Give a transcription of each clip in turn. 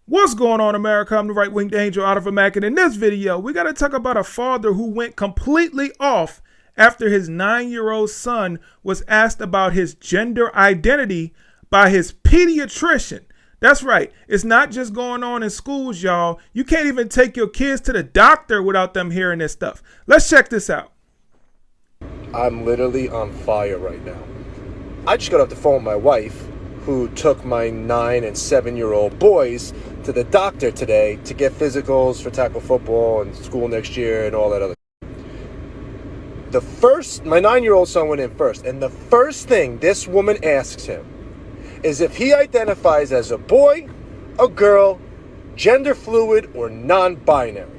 What's going on, America? I'm the right-winged angel out of a Mac, and in this video, we got to talk about a father who went completely off after his 9-year-old son was asked about his gender identity by his pediatrician. That's right. It's not just going on in schools, y'all. You can't even take your kids to the doctor without them hearing this stuff. Let's check this out. I'm literally on fire right now. I just got off the phone with my wife, who took my 9 and 7-year-old boys to the doctor today to get physicals for tackle football and school next year and all that other. My 9-year-old son went in first, and the first thing this woman asks him is if he identifies as a boy, a girl, gender fluid, or non-binary.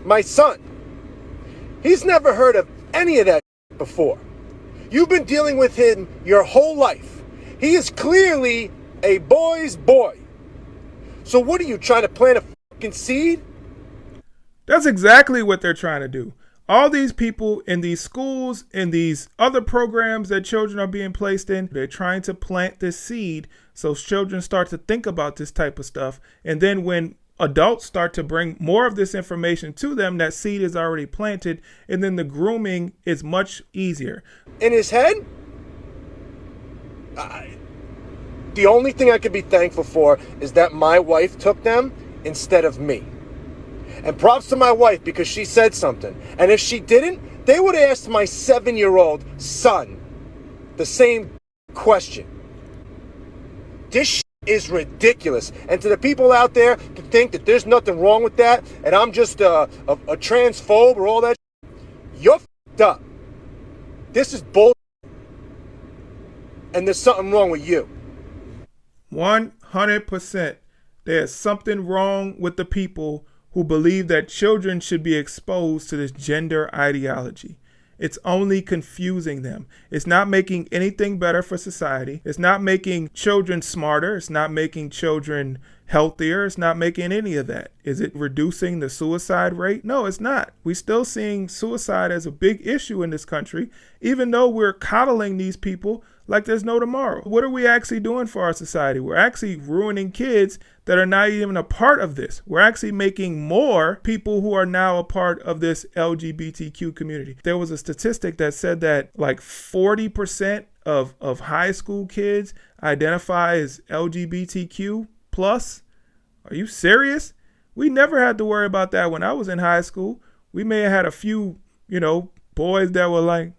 My son, he's never heard of any of that before. You've been dealing with him your whole life. He is clearly a boy's boy. So what are you, trying to plant a fucking seed? That's exactly what they're trying to do. All these people in these schools, in these other programs that children are being placed in, they're trying to plant this seed so children start to think about this type of stuff. And then when adults start to bring more of this information to them, that seed is already planted, and then the grooming is much easier. In his head, the only thing I could be thankful for is that my wife took them instead of me. And props to my wife, because she said something. And if she didn't, they would have asked my 7-year-old son the same question. This is ridiculous. And to the people out there that think that there's nothing wrong with that, and I'm just a transphobe or all that, you're f***ed up. This is bull. And there's something wrong with you. 100%. There's something wrong with the people who believe that children should be exposed to this gender ideology. It's only confusing them. It's not making anything better for society. It's not making children smarter. It's not making children healthier. It's not making any of that. Is it reducing the suicide rate? No, it's not. We're still seeing suicide as a big issue in this country, even though we're coddling these people like there's no tomorrow. What are we actually doing for our society? We're actually ruining kids that are not even a part of this. We're actually making more people who are now a part of this LGBTQ community. There was a statistic that said that like 40% of high school kids identify as LGBTQ plus. Are you serious? We never had to worry about that when I was in high school. We may have had a few, boys that were like,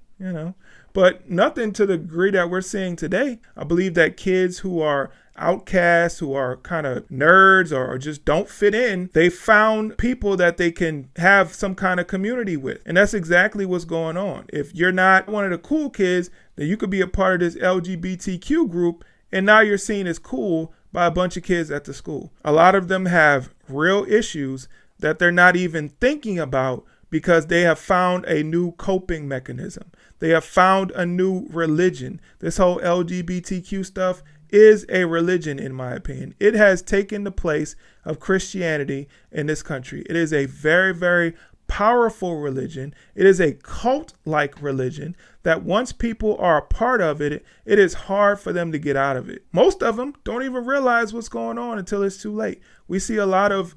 but nothing to the degree that we're seeing today. I believe that kids who are outcasts, who are kind of nerds or just don't fit in, they found people that they can have some kind of community with. And that's exactly what's going on. If you're not one of the cool kids, then you could be a part of this LGBTQ group, and now you're seen as cool by a bunch of kids at the school. A lot of them have real issues that they're not even thinking about because they have found a new coping mechanism. They have found a new religion. This whole LGBTQ stuff is a religion, in my opinion. It has taken the place of Christianity in this country. It is a very, very powerful religion. It is a cult-like religion that once people are a part of it, it is hard for them to get out of it. Most of them don't even realize what's going on until it's too late. We see a lot of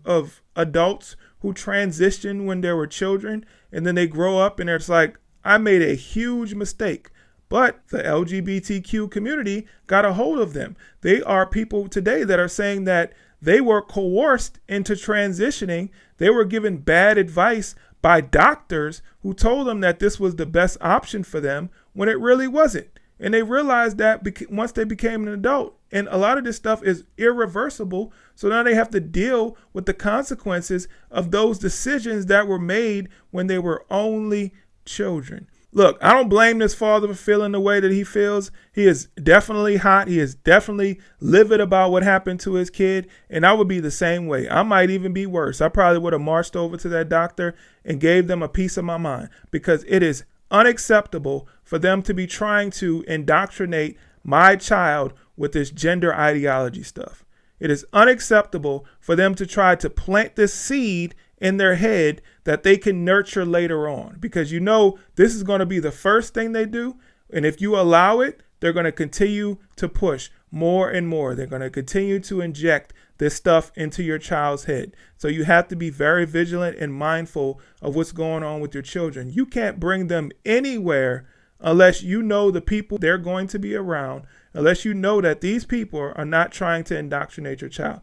adults who transition when they were children, and then they grow up and it's like, I made a huge mistake. But the LGBTQ community got a hold of them. They are people today that are saying that they were coerced into transitioning. They were given bad advice by doctors who told them that this was the best option for them when it really wasn't. And they realized that once they became an adult. And a lot of this stuff is irreversible. So now they have to deal with the consequences of those decisions that were made when they were only children. Look, I don't blame this father for feeling the way that he feels. He is definitely hot. He is definitely livid about what happened to his kid. And I would be the same way. I might even be worse. I probably would have marched over to that doctor and gave them a piece of my mind, because it is unacceptable for them to be trying to indoctrinate my child with this gender ideology stuff. It is unacceptable for them to try to plant this seed in their head that they can nurture later on, because this is going to be the first thing they do. And if you allow it, they're going to continue to push more and more. They're going to continue to inject this stuff into your child's head. So you have to be very vigilant and mindful of what's going on with your children. You can't bring them anywhere unless you know the people they're going to be around, unless you know that these people are not trying to indoctrinate your child.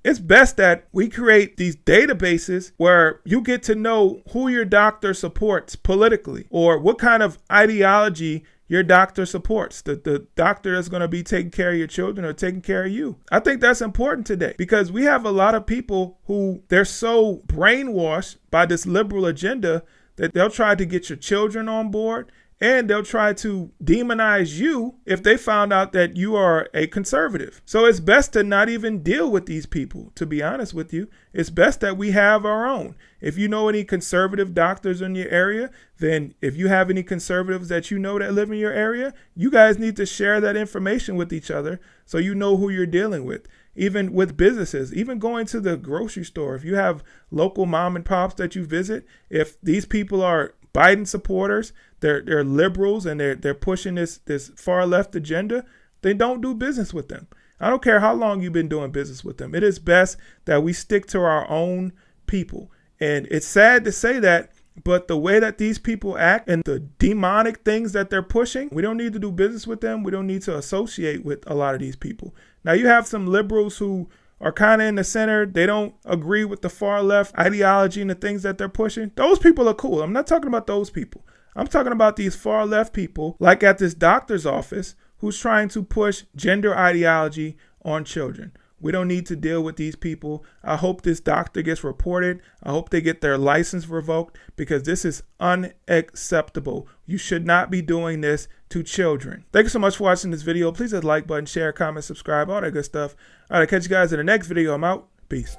It's best that we create these databases where you get to know who your doctor supports politically or what kind of ideology your doctor supports, the doctor that's going to be taking care of your children or taking care of you. I think that's important today because we have a lot of people who they're so brainwashed by this liberal agenda that they'll try to get your children on board and they'll try to demonize you if they found out that you are a conservative. So it's best to not even deal with these people, to be honest with you. It's best that we have our own. If you know any conservative doctors in your area, then if you have any conservatives that you know that live in your area, you guys need to share that information with each other so you know who you're dealing with. Even with businesses, even going to the grocery store, if you have local mom and pops that you visit, if these people are Biden supporters, they're liberals and they're pushing this far left agenda, then don't do business with them. I don't care how long you've been doing business with them. It is best that we stick to our own people. And it's sad to say that, but the way that these people act and the demonic things that they're pushing, we don't need to do business with them. We don't need to associate with a lot of these people. Now you have some liberals who are kind of in the center. They don't agree with the far left ideology and the things that they're pushing. Those people are cool. I'm not talking about those people. I'm talking about these far left people, like at this doctor's office, who's trying to push gender ideology on children. We don't need to deal with these people. I hope this doctor gets reported. I hope they get their license revoked because this is unacceptable. You should not be doing this to children. Thank you so much for watching this video. Please hit the like button, share, comment, subscribe, all that good stuff. All right, catch you guys in the next video. I'm out. Peace.